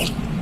Right.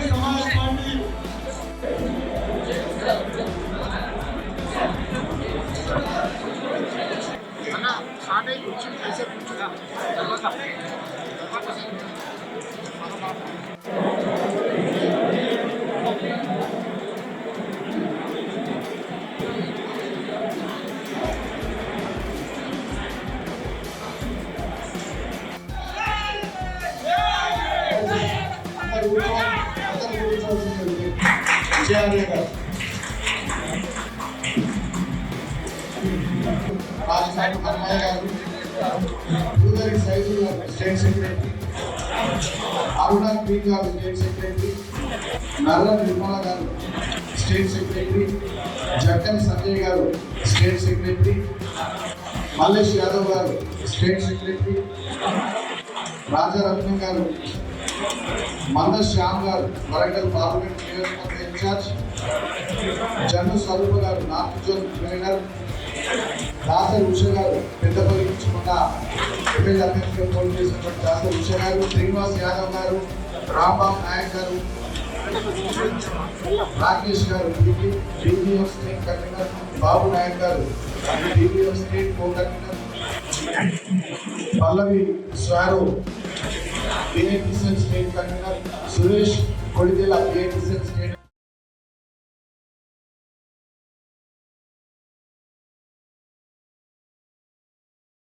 Samaj party state secretary Aruna P garu state secretary Narra Nirmala garu state secretary Jakkan Sanjay garu state secretary Mallesh Yadav garu state secretary Rajaratna garu Manda Shyam garu Warangal parliament नियोजकवर्ग incharge Jannu Swaroop garu north zone trainer Dasar Usha garu Peddapalli నుంచుకున్న image అధ్యక్షుడు poll చేసినటువంటి దాసర్ ఉషా గారు శ్రీనివాస్ యాదవ్ గారు రాంబాబు నాయక్ గారు రాకేష్ గారు డీబీఎఫ్ స్టేట్ కన్వీనర్ బాబు నాయక్ గారు డీబీఎఫ్ స్టేట్ కో కన్వీనర్ పల్లవి స్వారో ఏఐటిసెల్ స్టేట్ కన్వీనర్ సురేష్ కొడిదేల ఏఐటిసెల్ స్టేట్